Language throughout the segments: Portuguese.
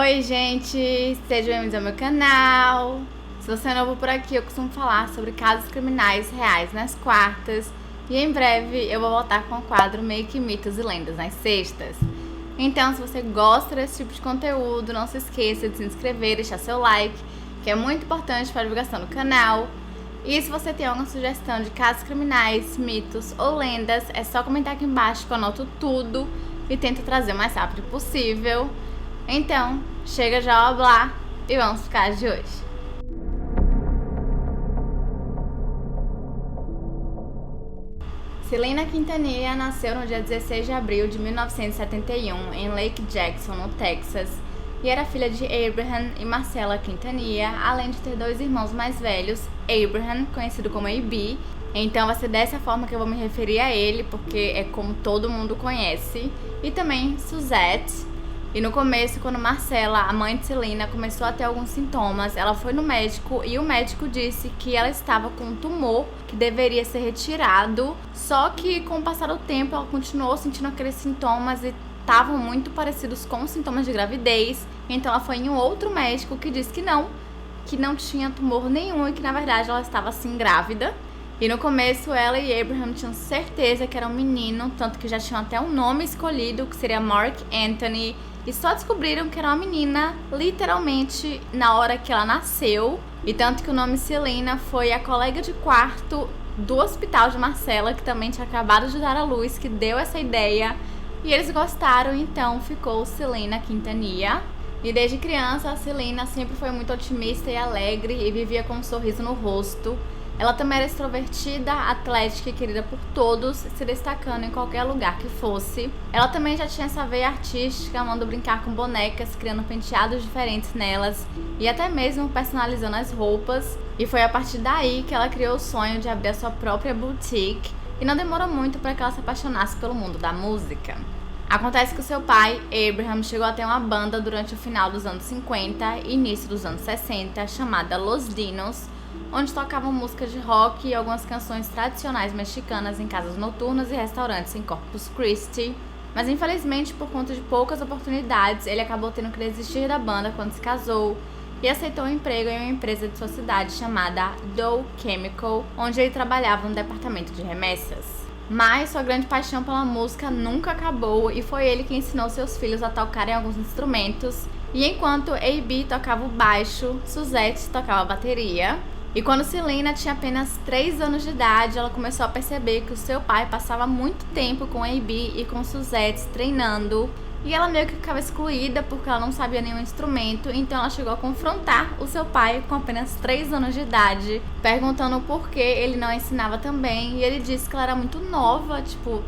Oi gente, sejam bem-vindos ao meu canal. Se você é novo por aqui, eu costumo falar sobre casos criminais reais nas quartas. E em breve eu vou voltar com o quadro Meio que Mitos e Lendas nas sextas. Então, se você gosta desse tipo de conteúdo, não se esqueça de se inscrever, deixar seu like, que é muito importante para a divulgação do canal. E se você tem alguma sugestão de casos criminais, mitos ou lendas, é só comentar aqui embaixo que eu anoto tudo e tento trazer o mais rápido possível. Então, chega já, blá, e vamos pro caso de hoje. Selena Quintanilha nasceu no dia 16 de abril de 1971 em Lake Jackson, no Texas, e era filha de Abraham e Marcella Quintanilha, além de ter dois irmãos mais velhos, Abraham, conhecido como AB. Então vai ser dessa forma que eu vou me referir a ele, porque é como todo mundo conhece, e também Suzette. E no começo, quando Marcella, a mãe de Selena, começou a ter alguns sintomas, ela foi no médico e o médico disse que ela estava com um tumor que deveria ser retirado. Só que com o passar do tempo, ela continuou sentindo aqueles sintomas e estavam muito parecidos com os sintomas de gravidez. Então ela foi em um outro médico que disse que não tinha tumor nenhum e que na verdade ela estava assim grávida. E no começo ela e Abraham tinham certeza que era um menino, tanto que já tinham até um nome escolhido, que seria Mark Anthony. E só descobriram que era uma menina, literalmente, na hora que ela nasceu. E tanto que o nome Selena foi a colega de quarto do hospital de Marcella, que também tinha acabado de dar à luz, que deu essa ideia. E eles gostaram, então ficou Selena Quintanilha. E desde criança, a Selena sempre foi muito otimista e alegre e vivia com um sorriso no rosto. Ela também era extrovertida, atlética e querida por todos, se destacando em qualquer lugar que fosse. Ela também já tinha essa veia artística, amando brincar com bonecas, criando penteados diferentes nelas e até mesmo personalizando as roupas. E foi a partir daí que ela criou o sonho de abrir a sua própria boutique e não demorou muito para que ela se apaixonasse pelo mundo da música. Acontece que o seu pai, Abraham, chegou a ter uma banda durante o final dos anos 50 e início dos anos 60, chamada Los Dinos, onde tocavam músicas de rock e algumas canções tradicionais mexicanas em casas noturnas e restaurantes em Corpus Christi. Mas infelizmente, por conta de poucas oportunidades, ele acabou tendo que desistir da banda quando se casou e aceitou um emprego em uma empresa de sua cidade chamada Dow Chemical, onde ele trabalhava no departamento de remessas. Mas sua grande paixão pela música nunca acabou e foi ele que ensinou seus filhos a tocarem alguns instrumentos. E enquanto AB tocava o baixo, Suzette tocava a bateria. E quando Selena tinha apenas 3 anos de idade, ela começou a perceber que o seu pai passava muito tempo com AB e com Suzette treinando. E ela meio que ficava excluída porque ela não sabia nenhum instrumento, então ela chegou a confrontar o seu pai com apenas 3 anos de idade, perguntando por que ele não ensinava também. E ele disse que ela era muito nova, tipo,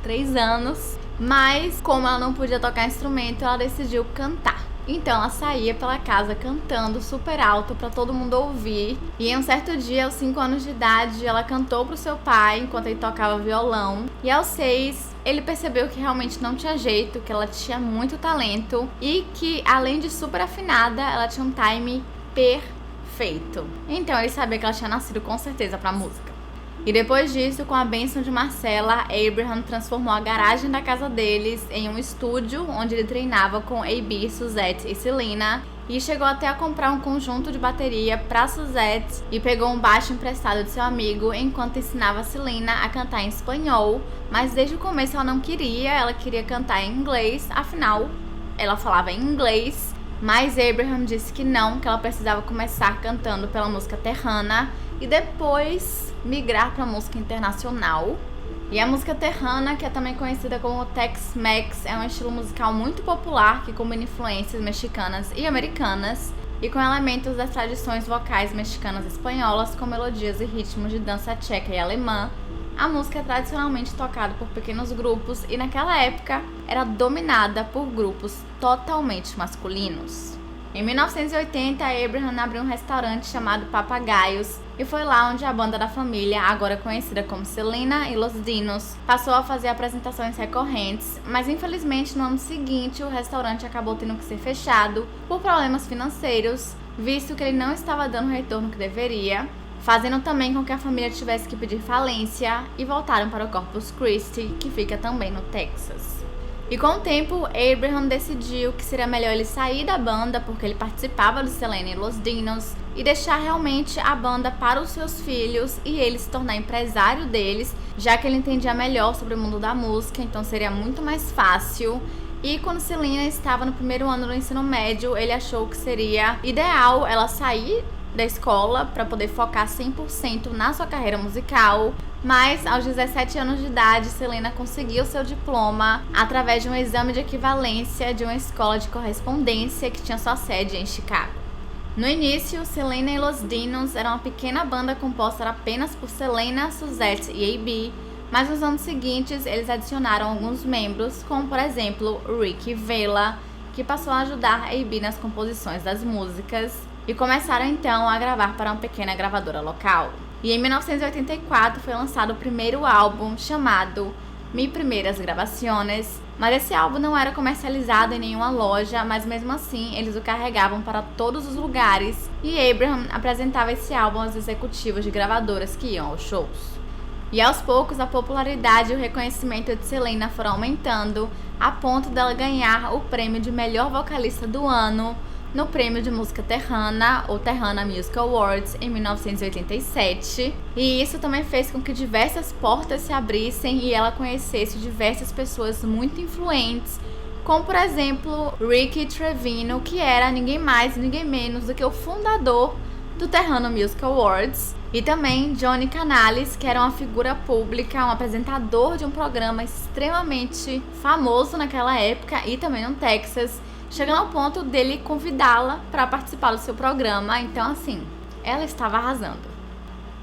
3 anos. Mas como ela não podia tocar instrumento, ela decidiu cantar. Então ela saía pela casa cantando super alto para todo mundo ouvir. E em um certo dia, aos 5 anos de idade, ela cantou pro seu pai enquanto ele tocava violão. E aos 6, ele percebeu que realmente não tinha jeito, que ela tinha muito talento e que, além de super afinada, ela tinha um time perfeito. Então ele sabia que ela tinha nascido com certeza pra música. E depois disso, com a bênção de Marcella, Abraham transformou a garagem da casa deles em um estúdio onde ele treinava com AB, Suzette e Selena. E chegou até a comprar um conjunto de bateria para Suzette e pegou um baixo emprestado de seu amigo enquanto ensinava a Selena a cantar em espanhol. Mas desde o começo ela não queria, ela queria cantar em inglês, afinal ela falava em inglês. Mas Abraham disse que não, que ela precisava começar cantando pela música terrana e depois migrar para música internacional. E a música terrana, que é também conhecida como Tex-Mex, é um estilo musical muito popular que combina influências mexicanas e americanas e com elementos das tradições vocais mexicanas e espanholas com melodias e ritmos de dança tcheca e alemã. A música é tradicionalmente tocada por pequenos grupos e naquela época era dominada por grupos totalmente masculinos. Em 1980, Abraham abriu um restaurante chamado Papagaios e foi lá onde a banda da família, agora conhecida como Selena e Los Dinos, passou a fazer apresentações recorrentes, mas infelizmente no ano seguinte o restaurante acabou tendo que ser fechado por problemas financeiros, visto que ele não estava dando o retorno que deveria, fazendo também com que a família tivesse que pedir falência e voltaram para o Corpus Christi, que fica também no Texas. E com o tempo, Abraham decidiu que seria melhor ele sair da banda, porque ele participava do Selena e Los Dinos, e deixar realmente a banda para os seus filhos e ele se tornar empresário deles, já que ele entendia melhor sobre o mundo da música, então seria muito mais fácil. E quando Selena estava no primeiro ano do ensino médio, ele achou que seria ideal ela sair da escola para poder focar 100% na sua carreira musical. Mas aos 17 anos de idade, Selena conseguiu seu diploma através de um exame de equivalência de uma escola de correspondência que tinha sua sede em Chicago. No início, Selena e Los Dinos eram uma pequena banda composta apenas por Selena, Suzette e A.B., mas nos anos seguintes eles adicionaram alguns membros, como por exemplo Ricky Vela, que passou a ajudar A.B. nas composições das músicas, e começaram então a gravar para uma pequena gravadora local. E em 1984 foi lançado o primeiro álbum, chamado Mi Primeiras Gravaciones, mas esse álbum não era comercializado em nenhuma loja, mas mesmo assim eles o carregavam para todos os lugares, e Abraham apresentava esse álbum aos executivos de gravadoras que iam aos shows. E aos poucos a popularidade e o reconhecimento de Selena foram aumentando, a ponto dela ganhar o prêmio de melhor vocalista do ano no Prêmio de Música Terrana, ou Terrana Music Awards, em 1987. E isso também fez com que diversas portas se abrissem e ela conhecesse diversas pessoas muito influentes, como por exemplo Ricky Trevino, que era ninguém mais e ninguém menos do que o fundador do Terrana Music Awards, e também Johnny Canales, que era uma figura pública, um apresentador de um programa extremamente famoso naquela época e também no Texas, chegando ao ponto dele convidá-la para participar do seu programa. Então assim, ela estava arrasando.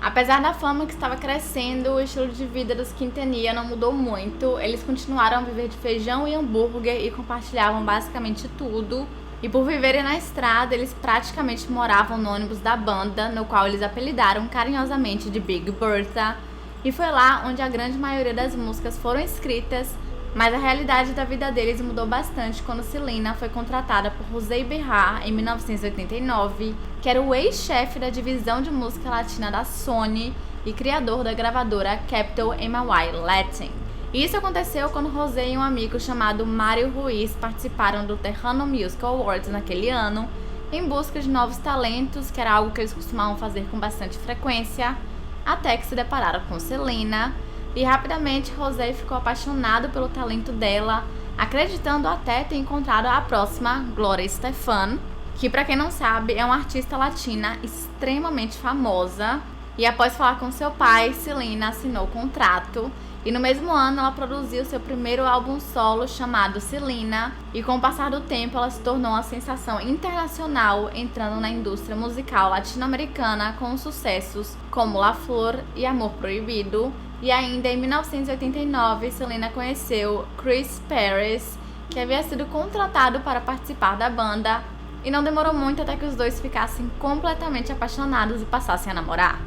Apesar da fama que estava crescendo, o estilo de vida dos Quintanilha não mudou muito. Eles continuaram a viver de feijão e hambúrguer e compartilhavam basicamente tudo. E por viverem na estrada, eles praticamente moravam no ônibus da banda, no qual eles apelidaram carinhosamente de Big Bertha. E foi lá onde a grande maioria das músicas foram escritas, mas a realidade da vida deles mudou bastante quando Selena foi contratada por José Behar em 1989, que era o ex-chefe da divisão de música latina da Sony e criador da gravadora Capital MY Latin. Isso aconteceu quando José e um amigo chamado Mário Ruiz participaram do Terrano Music Awards naquele ano, em busca de novos talentos, que era algo que eles costumavam fazer com bastante frequência, até que se depararam com Selena. E rapidamente José ficou apaixonado pelo talento dela, acreditando até ter encontrado a próxima Gloria Estefan, que para quem não sabe é uma artista latina extremamente famosa. E após falar com seu pai, Selena assinou o contrato. E no mesmo ano ela produziu seu primeiro álbum solo chamado Selena, e com o passar do tempo ela se tornou uma sensação internacional, entrando na indústria musical latino-americana com sucessos como La Flor e Amor Proibido. E ainda em 1989 Selena conheceu Chris Perez, que havia sido contratado para participar da banda, e não demorou muito até que os dois ficassem completamente apaixonados e passassem a namorar.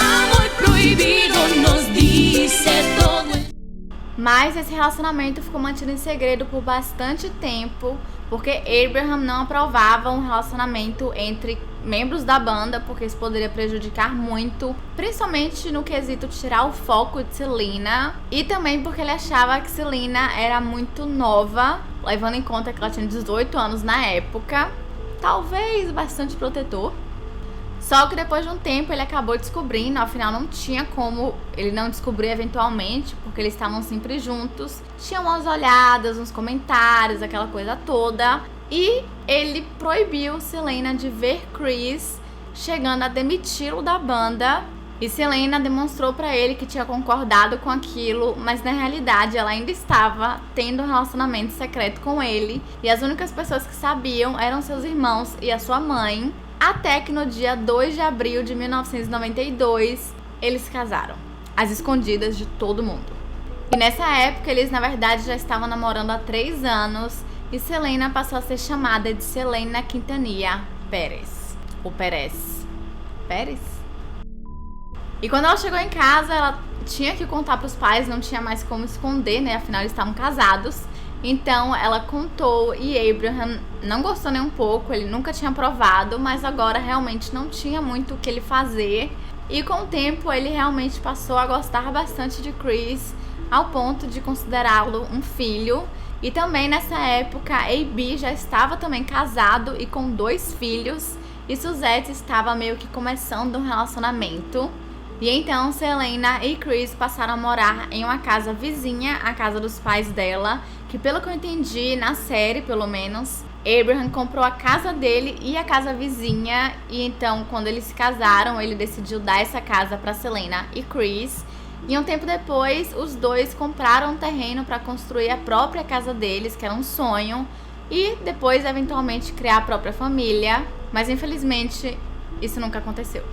Amor proibido nos dice todo. Mas esse relacionamento ficou mantido em segredo por bastante tempo, porque Abraham não aprovava um relacionamento entre membros da banda, porque isso poderia prejudicar muito, principalmente no quesito de tirar o foco de Selena, e também porque ele achava que Selena era muito nova, levando em conta que ela tinha 18 anos na época, talvez bastante protetor. Só que depois de um tempo ele acabou descobrindo, afinal não tinha como ele não descobrir eventualmente, porque eles estavam sempre juntos. Tinha umas olhadas, uns comentários, aquela coisa toda. E ele proibiu Selena de ver Chris, chegando a demiti-lo da banda. E Selena demonstrou pra ele que tinha concordado com aquilo, mas na realidade ela ainda estava tendo um relacionamento secreto com ele. E as únicas pessoas que sabiam eram seus irmãos e a sua mãe. Até que no dia 2 de abril de 1992, eles se casaram, às escondidas de todo mundo. E nessa época, eles na verdade já estavam namorando há 3 anos, e Selena passou a ser chamada de Selena Quintanilha Pérez. Ou Pérez. Pérez? E quando ela chegou em casa, ela tinha que contar pros pais, não tinha mais como esconder, né? Afinal, eles estavam casados. Então ela contou, e Abraham não gostou nem um pouco, ele nunca tinha provado, mas agora realmente não tinha muito o que ele fazer. E com o tempo ele realmente passou a gostar bastante de Chris, ao ponto de considerá-lo um filho. E também nessa época, A.B. já estava também casado e com 2 filhos, e Suzette estava meio que começando um relacionamento. E então Selena e Chris passaram a morar em uma casa vizinha à casa dos pais dela, que pelo que eu entendi, na série pelo menos, Abraham comprou a casa dele e a casa vizinha, e então quando eles se casaram, ele decidiu dar essa casa para Selena e Chris. E um tempo depois, os dois compraram um terreno para construir a própria casa deles, que era um sonho, e depois eventualmente criar a própria família, mas infelizmente isso nunca aconteceu.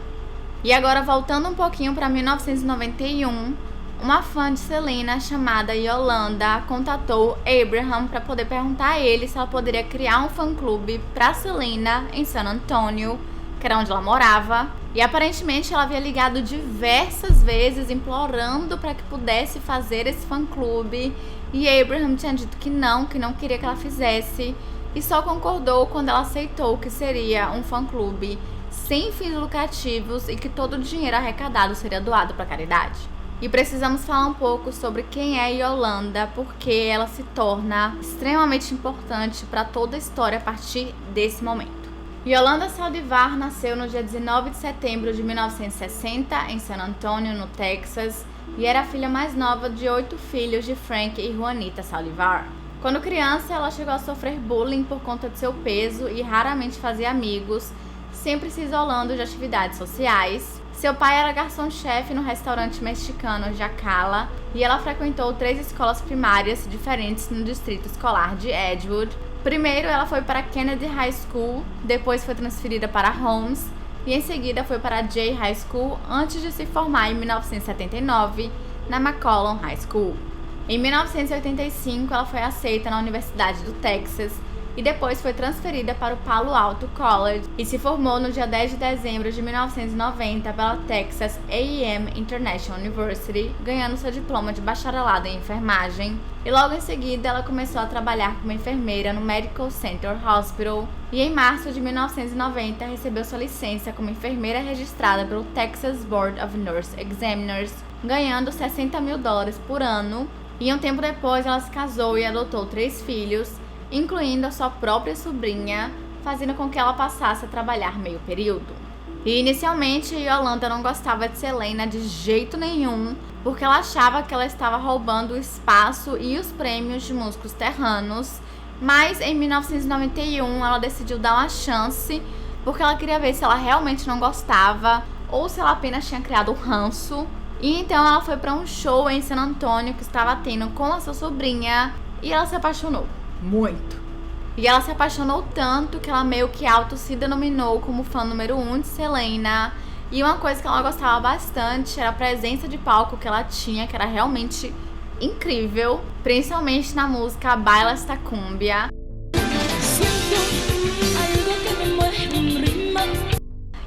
E agora voltando um pouquinho para 1991, uma fã de Selena chamada Yolanda contatou Abraham para poder perguntar a ele se ela poderia criar um fã-clube para Selena em San Antonio, que era onde ela morava. E aparentemente ela havia ligado diversas vezes implorando para que pudesse fazer esse fã-clube, e Abraham tinha dito que não queria que ela fizesse, e só concordou quando ela aceitou que seria um fã-clube sem fins lucrativos e que todo o dinheiro arrecadado seria doado para caridade. E precisamos falar um pouco sobre quem é Yolanda, porque ela se torna extremamente importante para toda a história a partir desse momento. Yolanda Saldivar nasceu no dia 19 de setembro de 1960 em San Antonio, no Texas, e era a filha mais nova de 8 filhos de Frank e Juanita Saldivar. Quando criança, ela chegou a sofrer bullying por conta de seu peso e raramente fazia amigos, sempre se isolando de atividades sociais. Seu pai era garçom-chefe no restaurante mexicano Jacala, e ela frequentou 3 escolas primárias diferentes no distrito escolar de Edgewood. Primeiro ela foi para Kennedy High School, depois foi transferida para Holmes e em seguida foi para Jay High School antes de se formar em 1979 na McCollum High School. Em 1985 ela foi aceita na Universidade do Texas e depois foi transferida para o Palo Alto College e se formou no dia 10 de dezembro de 1990 pela Texas A&M International University, ganhando seu diploma de bacharelado em enfermagem. E logo em seguida ela começou a trabalhar como enfermeira no Medical Center Hospital e em março de 1990 recebeu sua licença como enfermeira registrada pelo Texas Board of Nurse Examiners, ganhando $60 mil por ano. E um tempo depois ela se casou e adotou 3 filhos, incluindo a sua própria sobrinha, fazendo com que ela passasse a trabalhar meio período. E inicialmente Yolanda não gostava de Selena de jeito nenhum, porque ela achava que ela estava roubando o espaço e os prêmios de músicos terranos, mas em 1991 ela decidiu dar uma chance, porque ela queria ver se ela realmente não gostava ou se ela apenas tinha criado um ranço. E então ela foi para um show em San Antonio que estava tendo com a sua sobrinha e ela se apaixonou. Muito. E ela se apaixonou tanto que ela meio que auto se denominou como fã número 1 de Selena. E uma coisa que ela gostava bastante era a presença de palco que ela tinha, que era realmente incrível, principalmente na música Baila Esta Cumbia.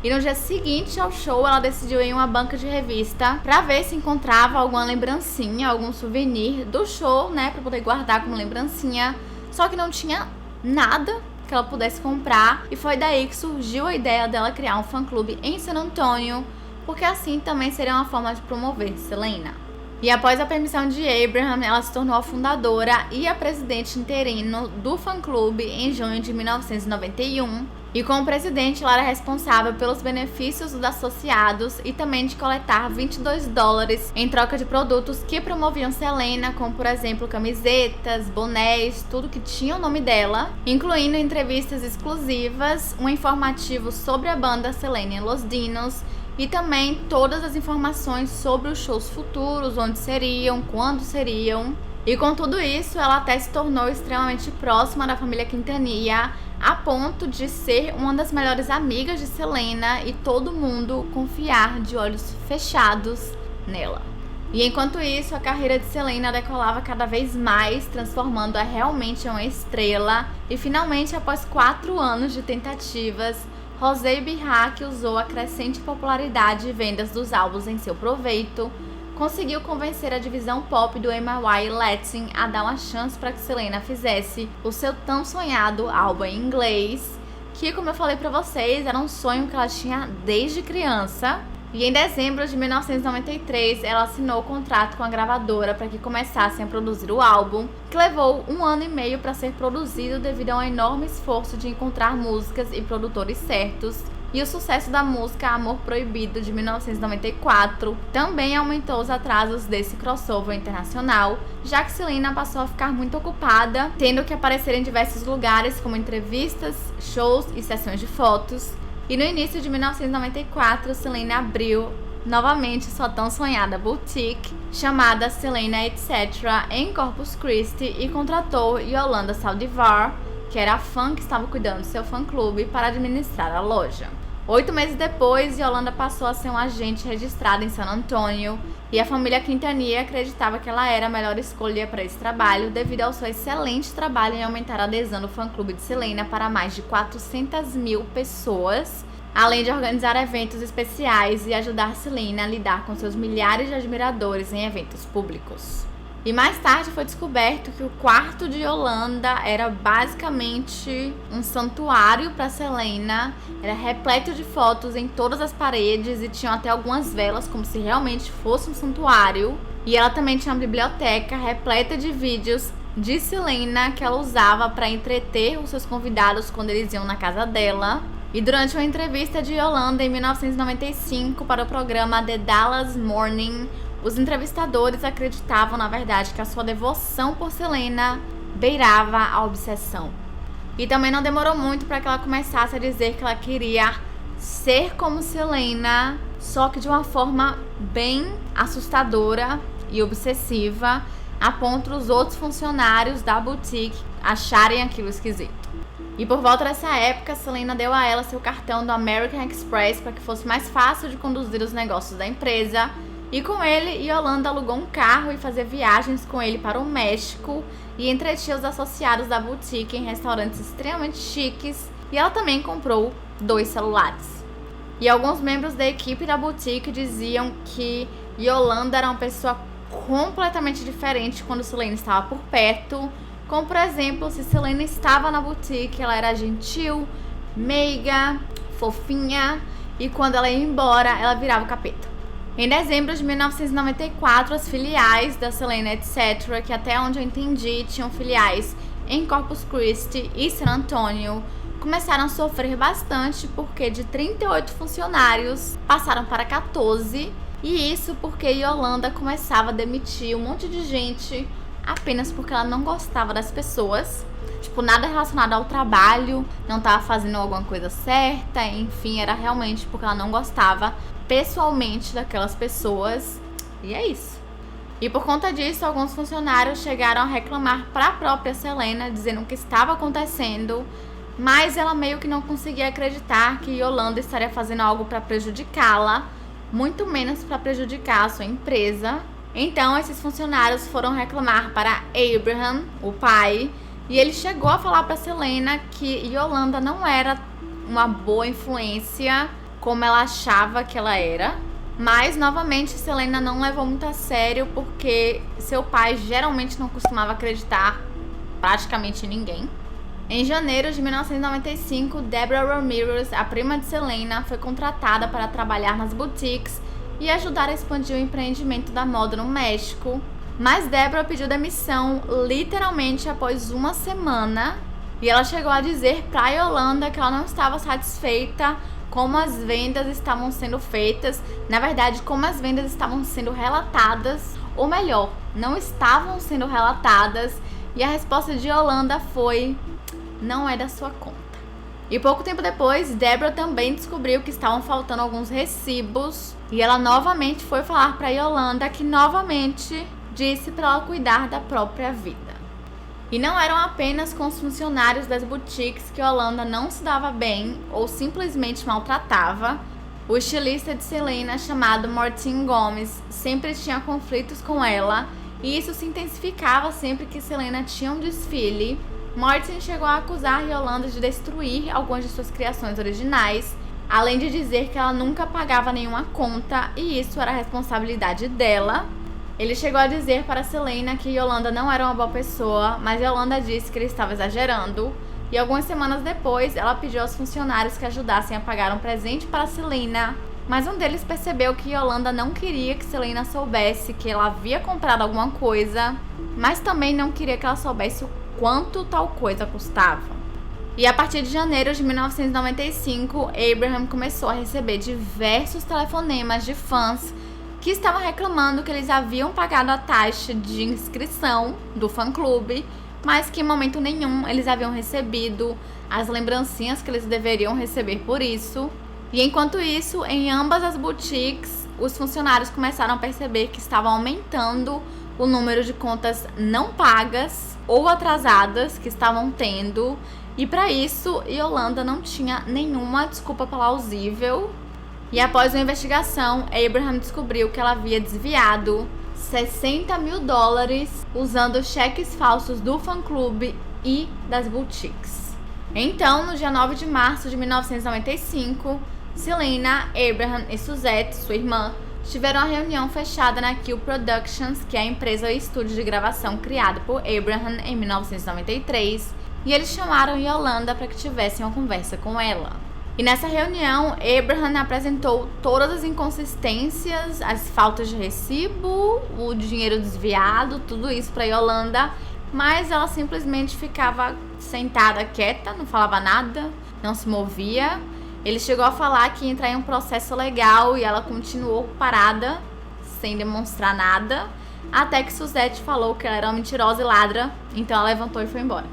E no dia seguinte ao show, ela decidiu ir em uma banca de revista pra ver se encontrava alguma lembrancinha, algum souvenir do show, né, pra poder guardar como lembrancinha. Só que não tinha nada que ela pudesse comprar, e foi daí que surgiu a ideia dela criar um fã-clube em San Antonio, porque assim também seria uma forma de promover Selena. E após a permissão de Abraham, ela se tornou a fundadora e a presidente interino do fã-clube em junho de 1991. E como presidente, ela era responsável pelos benefícios dos associados e também de coletar $22 em troca de produtos que promoviam Selena, como por exemplo camisetas, bonés, tudo que tinha o nome dela, incluindo entrevistas exclusivas, um informativo sobre a banda Selena e Los Dinos e também todas as informações sobre os shows futuros, onde seriam, quando seriam. E com tudo isso, ela até se tornou extremamente próxima da família Quintanilla, a ponto de ser uma das melhores amigas de Selena e todo mundo confiar de olhos fechados nela. E enquanto isso, a carreira de Selena decolava cada vez mais, transformando-a realmente em uma estrela. E finalmente, após 4 anos de tentativas, Rosé Birra, que usou a crescente popularidade e vendas dos álbuns em seu proveito, conseguiu convencer a divisão pop do EMI Latin a dar uma chance para que Selena fizesse o seu tão sonhado álbum em inglês, que, como eu falei para vocês, era um sonho que ela tinha desde criança. E em dezembro de 1993, ela assinou o contrato com a gravadora para que começassem a produzir o álbum, que levou 1 ano e meio para ser produzido devido a um enorme esforço de encontrar músicas e produtores certos. E o sucesso da música Amor Proibido, de 1994, também aumentou os atrasos desse crossover internacional, já que Selena passou a ficar muito ocupada, tendo que aparecer em diversos lugares, como entrevistas, shows e sessões de fotos. E no início de 1994, Selena abriu novamente sua tão sonhada boutique, chamada Selena Etc., em Corpus Christi, e contratou Yolanda Saldivar, que era a fã que estava cuidando do seu fã-clube, para administrar a loja. 8 meses depois, Yolanda passou a ser um agente registrado em San Antonio, e a família Quintanilla acreditava que ela era a melhor escolha para esse trabalho devido ao seu excelente trabalho em aumentar a adesão do fã-clube de Selena para mais de 400 mil pessoas, além de organizar eventos especiais e ajudar Selena a lidar com seus milhares de admiradores em eventos públicos. E mais tarde foi descoberto que o quarto de Yolanda era basicamente um santuário para Selena. Era repleto de fotos em todas as paredes e tinham até algumas velas, como se realmente fosse um santuário. E ela também tinha uma biblioteca repleta de vídeos de Selena que ela usava para entreter os seus convidados quando eles iam na casa dela. E durante uma entrevista de Yolanda em 1995 para o programa The Dallas Morning, os entrevistadores acreditavam, na verdade, que a sua devoção por Selena beirava a obsessão. E também não demorou muito para que ela começasse a dizer que ela queria ser como Selena, só que de uma forma bem assustadora e obsessiva, a ponto dos outros funcionários da boutique acharem aquilo esquisito. E por volta dessa época, Selena deu a ela seu cartão do American Express para que fosse mais fácil de conduzir os negócios da empresa. E com ele, Yolanda alugou um carro e fazia viagens com ele para o México e entretinha os associados da boutique em restaurantes extremamente chiques, e ela também comprou 2 celulares. E alguns membros da equipe da boutique diziam que Yolanda era uma pessoa completamente diferente quando Selena estava por perto, como por exemplo, se Selena estava na boutique, ela era gentil, meiga, fofinha, e quando ela ia embora, ela virava o capeta. Em dezembro de 1994, as filiais da Selena Etc., que até onde eu entendi tinham filiais em Corpus Christi e San Antonio, começaram a sofrer bastante porque de 38 funcionários passaram para 14, e isso porque Yolanda começava a demitir um monte de gente apenas porque ela não gostava das pessoas. Tipo, nada relacionado ao trabalho, não estava fazendo alguma coisa certa, enfim, era realmente porque ela não gostava pessoalmente daquelas pessoas, e é isso. E por conta disso, alguns funcionários chegaram a reclamar para a própria Selena, dizendo o que estava acontecendo, mas ela meio que não conseguia acreditar que Yolanda estaria fazendo algo para prejudicá-la, muito menos para prejudicar a sua empresa. Então, esses funcionários foram reclamar para Abraham, o pai, e ele chegou a falar para Selena que Yolanda não era uma boa influência como ela achava que ela era. Mas, novamente, Selena não levou muito a sério porque seu pai geralmente não costumava acreditar praticamente em ninguém. Em janeiro de 1995, Deborah Ramirez, a prima de Selena, foi contratada para trabalhar nas boutiques e ajudar a expandir o empreendimento da moda no México. Mas Deborah pediu demissão literalmente após 1 semana, e ela chegou a dizer para Yolanda que ela não estava satisfeita como as vendas estavam sendo feitas, na verdade, como as vendas estavam sendo relatadas, ou melhor, não estavam sendo relatadas, e a resposta de Yolanda foi: não é da sua conta. E pouco tempo depois, Deborah também descobriu que estavam faltando alguns recibos, e ela novamente foi falar para Yolanda que novamente disse para ela cuidar da própria vida. E não eram apenas com os funcionários das boutiques que Yolanda não se dava bem ou simplesmente maltratava. O estilista de Selena, chamado Martin Gomes, sempre tinha conflitos com ela, e isso se intensificava sempre que Selena tinha um desfile. Martin chegou a acusar Yolanda de destruir algumas de suas criações originais, além de dizer que ela nunca pagava nenhuma conta e isso era a responsabilidade dela. Ele chegou a dizer para Selena que Yolanda não era uma boa pessoa, mas Yolanda disse que ele estava exagerando. E algumas semanas depois, ela pediu aos funcionários que ajudassem a pagar um presente para Selena, mas um deles percebeu que Yolanda não queria que Selena soubesse que ela havia comprado alguma coisa, mas também não queria que ela soubesse o quanto tal coisa custava. E a partir de janeiro de 1995, Abraham começou a receber diversos telefonemas de fãs que estavam reclamando que eles haviam pagado a taxa de inscrição do fã-clube, mas que em momento nenhum eles haviam recebido as lembrancinhas que eles deveriam receber por isso. E enquanto isso, em ambas as boutiques, os funcionários começaram a perceber que estava aumentando o número de contas não pagas ou atrasadas que estavam tendo. E para isso, Yolanda não tinha nenhuma desculpa plausível. E após uma investigação, Abraham descobriu que ela havia desviado $60 mil usando cheques falsos do fã-clube e das boutiques. Então, no dia 9 de março de 1995, Selena, Abraham e Suzette, sua irmã, tiveram uma reunião fechada na Kill Productions, que é a empresa e estúdio de gravação criada por Abraham em 1993, e eles chamaram Yolanda para que tivessem uma conversa com ela. E nessa reunião, Abraham apresentou todas as inconsistências, as faltas de recibo, o dinheiro desviado, tudo isso para Yolanda, mas ela simplesmente ficava sentada quieta, não falava nada, não se movia. Ele chegou a falar que ia entrar em um processo legal e ela continuou parada, sem demonstrar nada, até que Suzette falou que ela era uma mentirosa e ladra, então ela levantou e foi embora.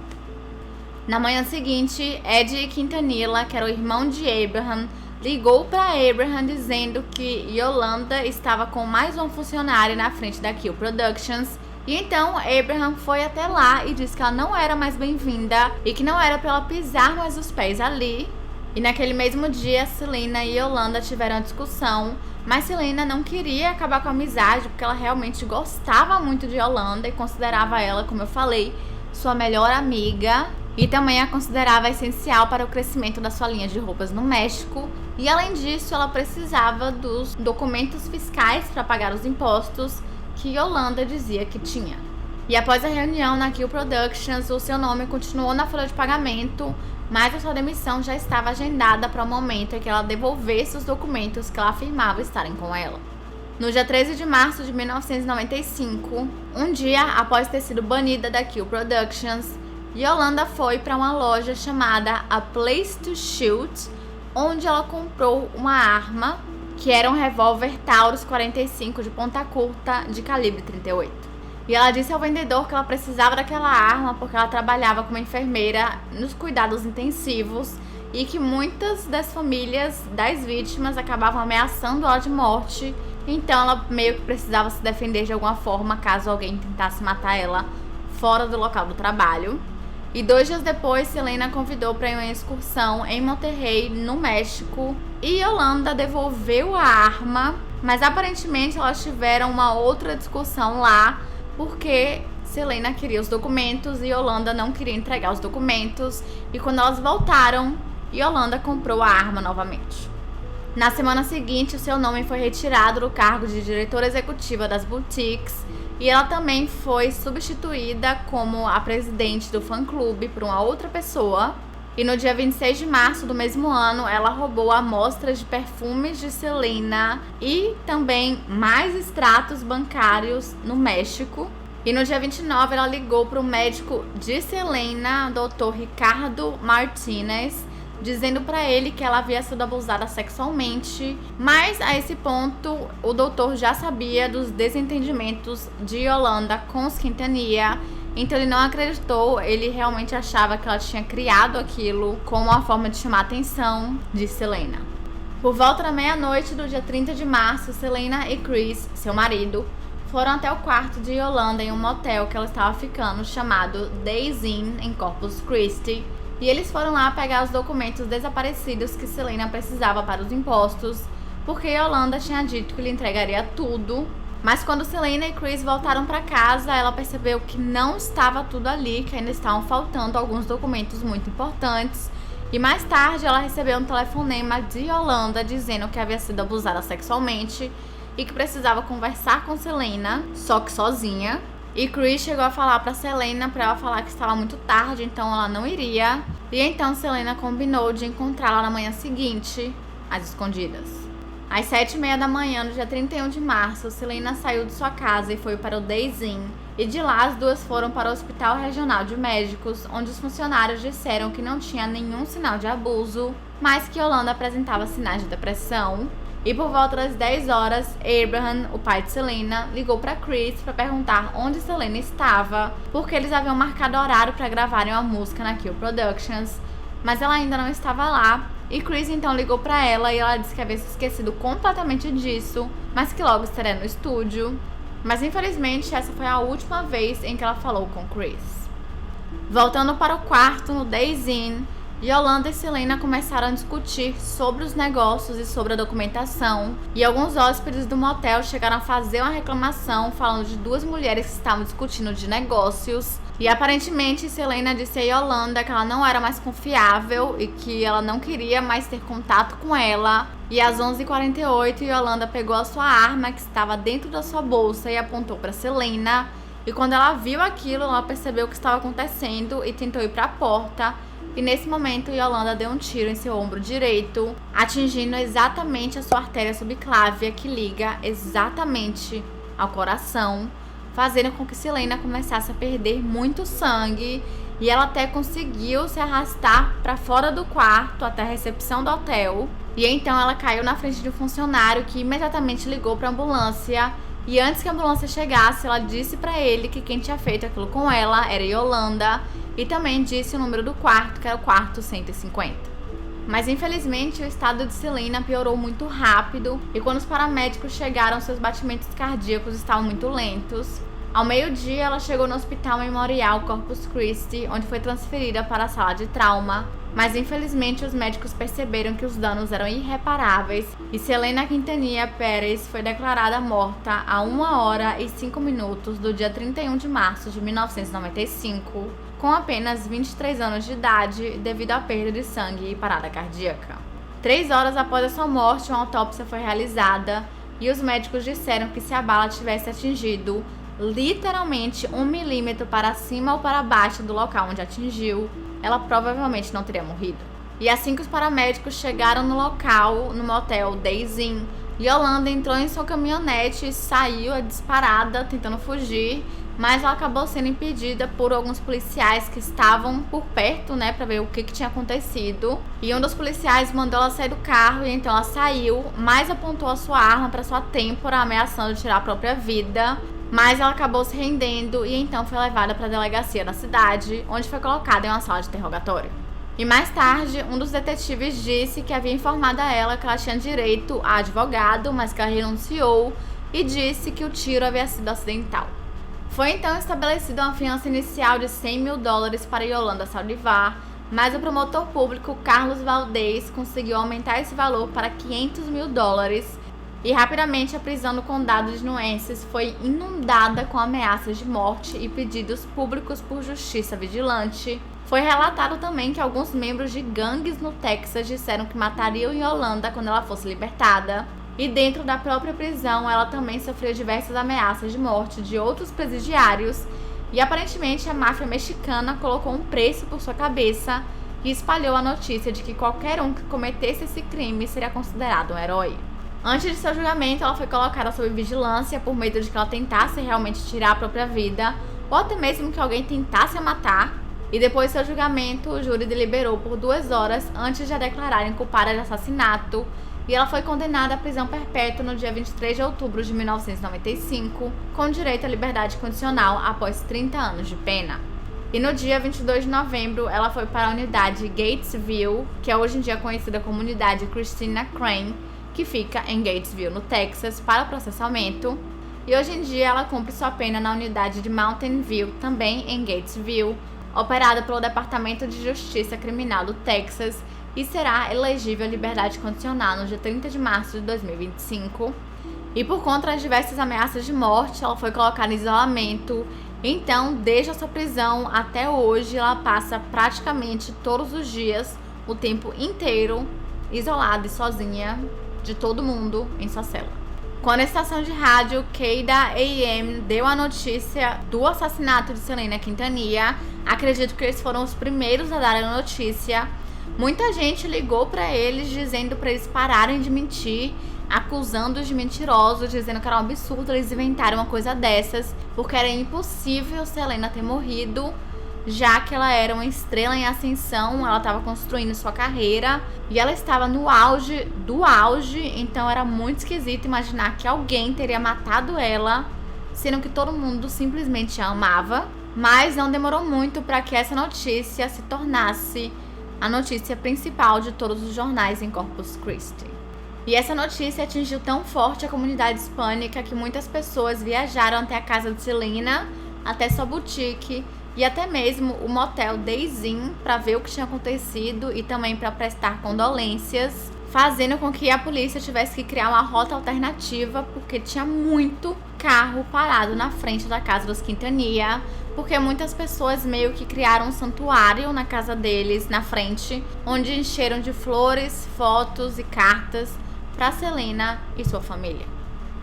Na manhã seguinte, Ed Quintanilla, que era o irmão de Abraham, ligou para Abraham dizendo que Yolanda estava com mais uma funcionária na frente da Kill Productions. E então Abraham foi até lá e disse que ela não era mais bem-vinda e que não era para ela pisar mais os pés ali. E naquele mesmo dia, Selena e Yolanda tiveram uma discussão, mas Selena não queria acabar com a amizade porque ela realmente gostava muito de Yolanda e considerava ela, como eu falei, sua melhor amiga. E também a considerava essencial para o crescimento da sua linha de roupas no México. E além disso, ela precisava dos documentos fiscais para pagar os impostos que Yolanda dizia que tinha. E após a reunião na Kill Productions, o seu nome continuou na folha de pagamento, mas a sua demissão já estava agendada para o momento em que ela devolvesse os documentos que ela afirmava estarem com ela. No dia 13 de março de 1995, um dia após ter sido banida da Kill Productions, Yolanda foi para uma loja chamada A Place to Shoot, onde ela comprou uma arma, que era um revólver Taurus 45 de ponta curta de calibre 38. E ela disse ao vendedor que ela precisava daquela arma porque ela trabalhava como enfermeira nos cuidados intensivos e que muitas das famílias das vítimas acabavam ameaçando ela de morte, então ela meio que precisava se defender de alguma forma caso alguém tentasse matar ela fora do local do trabalho. E 2 dias depois, Selena convidou para ir uma excursão em Monterrey, no México, e Yolanda devolveu a arma, mas aparentemente elas tiveram uma outra discussão lá, porque Selena queria os documentos e Yolanda não queria entregar os documentos, e quando elas voltaram, Yolanda comprou a arma novamente. Na semana seguinte, o seu nome foi retirado do cargo de diretora executiva das boutiques, e ela também foi substituída como a presidente do fã-clube por uma outra pessoa. E no dia 26 de março do mesmo ano, ela roubou amostras de perfumes de Selena e também mais extratos bancários no México. E no dia 29, ela ligou para o médico de Selena, Dr. Ricardo Martinez, dizendo para ele que ela havia sido abusada sexualmente, mas a esse ponto o doutor já sabia dos desentendimentos de Yolanda com os Quintanilla, então ele não acreditou, ele realmente achava que ela tinha criado aquilo como uma forma de chamar a atenção de Selena. Por volta da meia-noite do dia 30 de março, Selena e Chris, seu marido, foram até o quarto de Yolanda em um motel que ela estava ficando chamado Days Inn em Corpus Christi. E eles foram lá pegar os documentos desaparecidos que Selena precisava para os impostos, porque Yolanda tinha dito que lhe entregaria tudo. Mas quando Selena e Chris voltaram para casa, ela percebeu que não estava tudo ali, que ainda estavam faltando alguns documentos muito importantes. E mais tarde ela recebeu um telefonema de Yolanda dizendo que havia sido abusada sexualmente e que precisava conversar com Selena, só que sozinha. E Chris chegou a falar pra Selena pra ela falar que estava muito tarde, então ela não iria. E então Selena combinou de encontrá-la na manhã seguinte, às escondidas. Às 7h30 da manhã, no dia 31 de março, Selena saiu de sua casa e foi para o Days Inn. E de lá, as duas foram para o Hospital Regional de Médicos, onde os funcionários disseram que não tinha nenhum sinal de abuso, mas que Yolanda apresentava sinais de depressão. E por volta das 10 horas, Abraham, o pai de Selena, ligou para Chris para perguntar onde Selena estava, porque eles haviam marcado horário para gravarem uma música na Kill Productions, mas ela ainda não estava lá. E Chris então ligou para ela e ela disse que havia se esquecido completamente disso, mas que logo estaria no estúdio. Mas infelizmente essa foi a última vez em que ela falou com Chris. Voltando para o quarto no Days Inn, Yolanda e Selena começaram a discutir sobre os negócios e sobre a documentação, e alguns hóspedes do motel chegaram a fazer uma reclamação falando de duas mulheres que estavam discutindo de negócios. E aparentemente Selena disse a Yolanda que ela não era mais confiável e que ela não queria mais ter contato com ela. E às 11h48, Yolanda pegou a sua arma que estava dentro da sua bolsa e apontou para Selena. E quando ela viu aquilo, ela percebeu o que estava acontecendo e tentou ir para a porta. E nesse momento, Yolanda deu um tiro em seu ombro direito, atingindo exatamente a sua artéria subclávia, que liga exatamente ao coração, fazendo com que Selena começasse a perder muito sangue. E ela até conseguiu se arrastar para fora do quarto até a recepção do hotel. E então ela caiu na frente de um funcionário que imediatamente ligou para a ambulância. E antes que a ambulância chegasse, ela disse para ele que quem tinha feito aquilo com ela era Yolanda. E também disse o número do quarto, que era o quarto 150. Mas infelizmente o estado de Selena piorou muito rápido. E quando os paramédicos chegaram, seus batimentos cardíacos estavam muito lentos. Ao meio-dia, ela chegou no Hospital Memorial Corpus Christi, onde foi transferida para a sala de trauma. Mas infelizmente os médicos perceberam que os danos eram irreparáveis e Selena Quintanilla Pérez foi declarada morta a 1h05 do dia 31 de março de 1995, com apenas 23 anos de idade devido à perda de sangue e parada cardíaca. 3 horas após a sua morte, uma autópsia foi realizada e os médicos disseram que se a bala tivesse atingido literalmente 1 milímetro para cima ou para baixo do local onde atingiu, ela provavelmente não teria morrido. E assim que os paramédicos chegaram no local, no motel Days Inn, Yolanda entrou em sua caminhonete e saiu disparada, tentando fugir, mas ela acabou sendo impedida por alguns policiais que estavam por perto, para ver o que tinha acontecido. E um dos policiais mandou ela sair do carro e então ela saiu, mas apontou a sua arma para sua têmpora, ameaçando tirar a própria vida. Mas ela acabou se rendendo e então foi levada para a delegacia da cidade, onde foi colocada em uma sala de interrogatório. E mais tarde, um dos detetives disse que havia informado a ela que ela tinha direito a advogado, mas que ela renunciou, e disse que o tiro havia sido acidental. Foi então estabelecida uma fiança inicial de $100 mil para Yolanda Saldivar, mas o promotor público Carlos Valdez conseguiu aumentar esse valor para $500 mil. E rapidamente a prisão do condado de Nueces foi inundada com ameaças de morte e pedidos públicos por justiça vigilante. Foi relatado também que alguns membros de gangues no Texas disseram que matariam Yolanda quando ela fosse libertada. E dentro da própria prisão, ela também sofreu diversas ameaças de morte de outros presidiários. E aparentemente a máfia mexicana colocou um preço por sua cabeça e espalhou a notícia de que qualquer um que cometesse esse crime seria considerado um herói. Antes de seu julgamento, ela foi colocada sob vigilância por medo de que ela tentasse realmente tirar a própria vida, ou até mesmo que alguém tentasse a matar. E depois de seu julgamento, o júri deliberou por 2 horas antes de a declararem culpada de assassinato, e ela foi condenada à prisão perpétua no dia 23 de outubro de 1995, com direito à liberdade condicional após 30 anos de pena. E no dia 22 de novembro, ela foi para a unidade Gatesville, que é hoje em dia conhecida como unidade Christina Crane, que fica em Gatesville, no Texas, para processamento. E hoje em dia ela cumpre sua pena na unidade de Mountain View, também em Gatesville, operada pelo Departamento de Justiça Criminal do Texas, e será elegível à liberdade condicional no dia 30 de março de 2025. E por conta das diversas ameaças de morte, ela foi colocada em isolamento. Então, desde a sua prisão até hoje, ela passa praticamente todos os dias, o tempo inteiro, isolada e sozinha de todo mundo em sua cela. Quando a estação de rádio KDAA AM deu a notícia do assassinato de Selena Quintanilla, acredito que eles foram os primeiros a dar a notícia, Muita gente ligou pra eles dizendo pra eles pararem de mentir, acusando-os de mentirosos, dizendo que era um absurdo eles inventarem uma coisa dessas, porque era impossível Selena ter morrido, já que ela era uma estrela em ascensão, ela estava construindo sua carreira e ela estava no auge do auge, então era muito esquisito imaginar que alguém teria matado ela, sendo que todo mundo simplesmente a amava. Mas não demorou muito para que essa notícia se tornasse a notícia principal de todos os jornais em Corpus Christi. E essa notícia atingiu tão forte a comunidade hispânica que muitas pessoas viajaram até a casa de Selena, até sua boutique e até mesmo o motel Days Inn para ver o que tinha acontecido e também para prestar condolências, fazendo com que a polícia tivesse que criar uma rota alternativa porque tinha muito carro parado na frente da casa dos Quintanilla, porque muitas pessoas meio que criaram um santuário na casa deles, na frente, onde encheram de flores, fotos e cartas para Selena e sua família.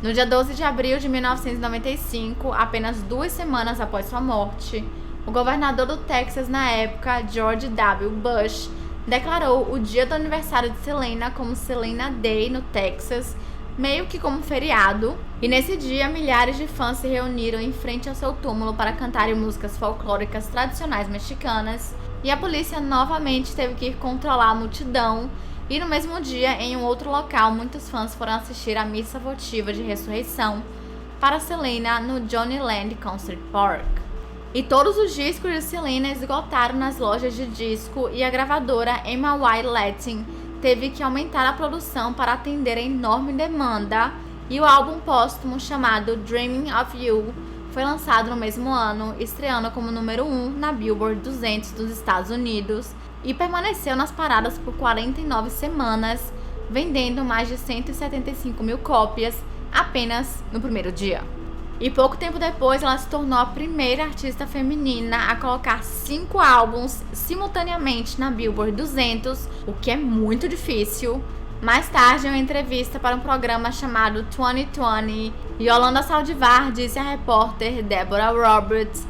No dia 12 de abril de 1995, apenas 2 semanas após sua morte, o governador do Texas na época, George W. Bush, declarou o dia do aniversário de Selena como Selena Day no Texas, meio que como feriado, e nesse dia milhares de fãs se reuniram em frente ao seu túmulo para cantarem músicas folclóricas tradicionais mexicanas, e a polícia novamente teve que controlar a multidão, e no mesmo dia, em um outro local, muitos fãs foram assistir à missa votiva de ressurreição para Selena no Johnnyland Concert Park. E todos os discos de Selena esgotaram nas lojas de disco e a gravadora MY Latin teve que aumentar a produção para atender a enorme demanda, e o álbum póstumo chamado Dreaming of You foi lançado no mesmo ano, estreando como número 1 na Billboard 200 dos Estados Unidos e permaneceu nas paradas por 49 semanas, vendendo mais de 175 mil cópias apenas no primeiro dia. E pouco tempo depois, ela se tornou a primeira artista feminina a colocar 5 álbuns simultaneamente na Billboard 200, o que é muito difícil. Mais tarde, em uma entrevista para um programa chamado 2020, Yolanda Saldivar disse à repórter Deborah Roberts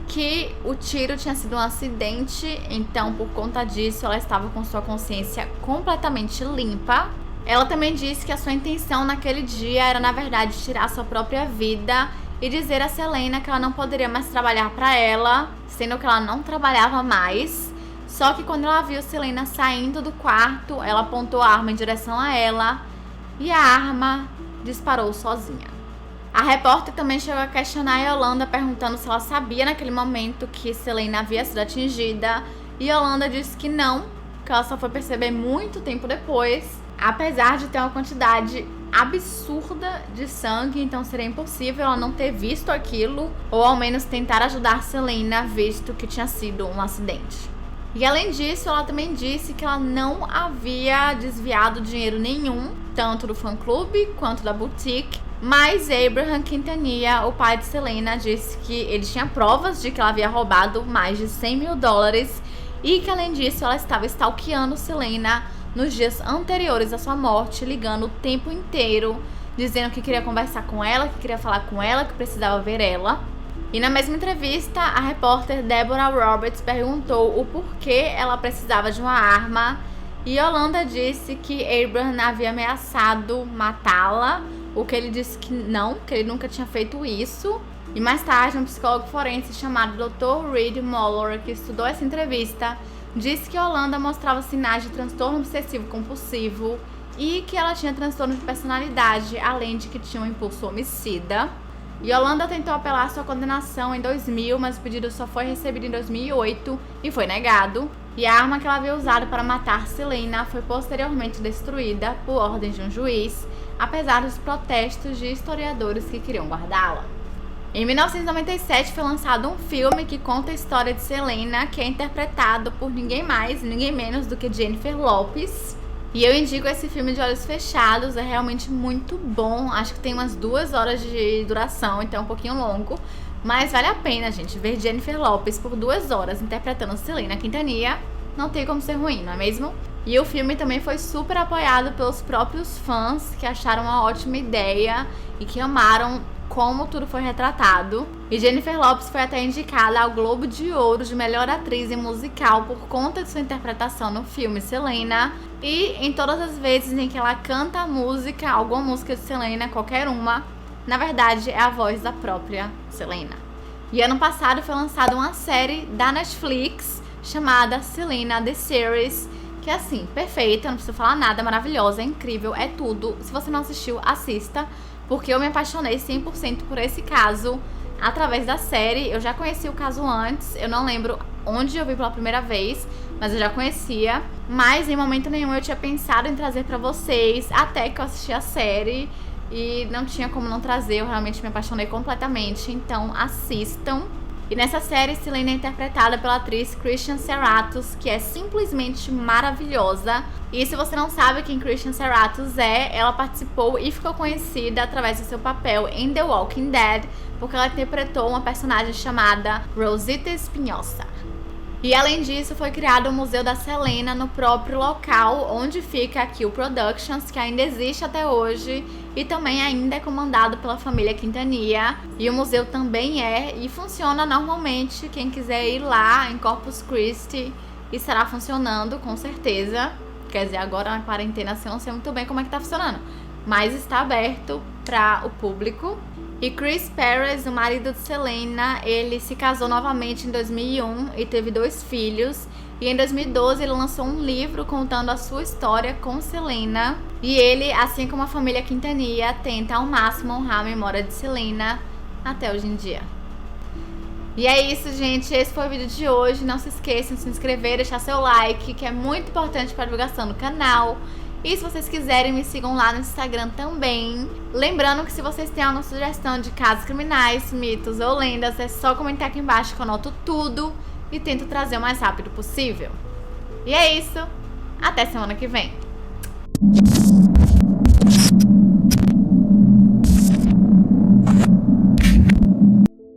que o tiro tinha sido um acidente, então por conta disso ela estava com sua consciência completamente limpa. Ela também disse que a sua intenção naquele dia era, na verdade, tirar sua própria vida e dizer a Selena que ela não poderia mais trabalhar para ela, sendo que ela não trabalhava mais. Só que quando ela viu Selena saindo do quarto, ela apontou a arma em direção a ela e a arma disparou sozinha. A repórter também chegou a questionar a Yolanda, perguntando se ela sabia naquele momento que Selena havia sido atingida, e Yolanda disse que não, que ela só foi perceber muito tempo depois, apesar de ter uma quantidade absurda de sangue, então seria impossível ela não ter visto aquilo, ou ao menos tentar ajudar Selena, visto que tinha sido um acidente. E além disso, ela também disse que ela não havia desviado dinheiro nenhum, tanto do fã-clube quanto da boutique, mas Abraham Quintanilla, o pai de Selena, disse que ele tinha provas de que ela havia roubado mais de $100 mil e que além disso ela estava stalkeando Selena nos dias anteriores à sua morte, ligando o tempo inteiro, dizendo que queria conversar com ela, que queria falar com ela, que precisava ver ela. E na mesma entrevista, a repórter Deborah Roberts perguntou o porquê ela precisava de uma arma, e Yolanda disse que Abraham havia ameaçado matá-la, o que ele disse que não, que ele nunca tinha feito isso. E mais tarde, um psicólogo forense chamado Dr. Reed Moller, que estudou essa entrevista, disse que Yolanda mostrava sinais de transtorno obsessivo compulsivo e que ela tinha transtorno de personalidade, além de que tinha um impulso homicida. Yolanda tentou apelar sua condenação em 2000, mas o pedido só foi recebido em 2008 e foi negado. E a arma que ela havia usado para matar Selena foi posteriormente destruída por ordem de um juiz, apesar dos protestos de historiadores que queriam guardá-la. Em 1997 foi lançado um filme que conta a história de Selena, que é interpretado por ninguém mais, ninguém menos do que Jennifer Lopez. E eu indico esse filme de olhos fechados, é realmente muito bom. Acho que tem umas 2 horas de duração, então é um pouquinho longo. Mas vale a pena, gente, ver Jennifer Lopez por 2 horas interpretando Selena Quintanilla. Não tem como ser ruim, não é mesmo? E o filme também foi super apoiado pelos próprios fãs, que acharam uma ótima ideia e que amaram como tudo foi retratado. E Jennifer Lopez foi até indicada ao Globo de Ouro de melhor atriz em musical por conta de sua interpretação no filme Selena. E em todas as vezes em que ela canta a música, alguma música de Selena, qualquer uma, na verdade é a voz da própria Selena. E ano passado foi lançada uma série da Netflix chamada Selena The Series, que é assim, perfeita, não preciso falar nada, maravilhosa, é incrível, é tudo. Se você não assistiu, assista, porque eu me apaixonei 100% por esse caso através da série. Eu já conheci o caso antes, eu não lembro onde eu vi pela primeira vez, mas eu já conhecia. Mas em momento nenhum eu tinha pensado em trazer pra vocês, até que eu assisti a série e não tinha como não trazer, eu realmente me apaixonei completamente, então assistam. E nessa série, Selena é interpretada pela atriz Christian Serratos, que é simplesmente maravilhosa. E se você não sabe quem Christian Serratos é, ela participou e ficou conhecida através do seu papel em The Walking Dead, porque ela interpretou uma personagem chamada Rosita Espinhosa. E além disso, foi criado o Museu da Selena no próprio local onde fica a Kill Productions, que ainda existe até hoje e também ainda é comandado pela família Quintanilla. E o museu também e funciona normalmente. Quem quiser ir lá em Corpus Christi, estará funcionando com certeza. Quer dizer, agora na quarentena assim, eu não sei muito bem como é que tá funcionando, mas está aberto para o público. E Chris Perez, o marido de Selena, ele se casou novamente em 2001 e teve 2 filhos. E em 2012 ele lançou um livro contando a sua história com Selena. E ele, assim como a família Quintanilla, tenta ao máximo honrar a memória de Selena até hoje em dia. E é isso, gente. Esse foi o vídeo de hoje. Não se esqueçam de se inscrever, deixar seu like, que é muito importante para a divulgação do canal. E se vocês quiserem, me sigam lá no Instagram também. Lembrando que se vocês têm alguma sugestão de casos criminais, mitos ou lendas, é só comentar aqui embaixo que eu anoto tudo e tento trazer o mais rápido possível. E é isso. Até semana que vem.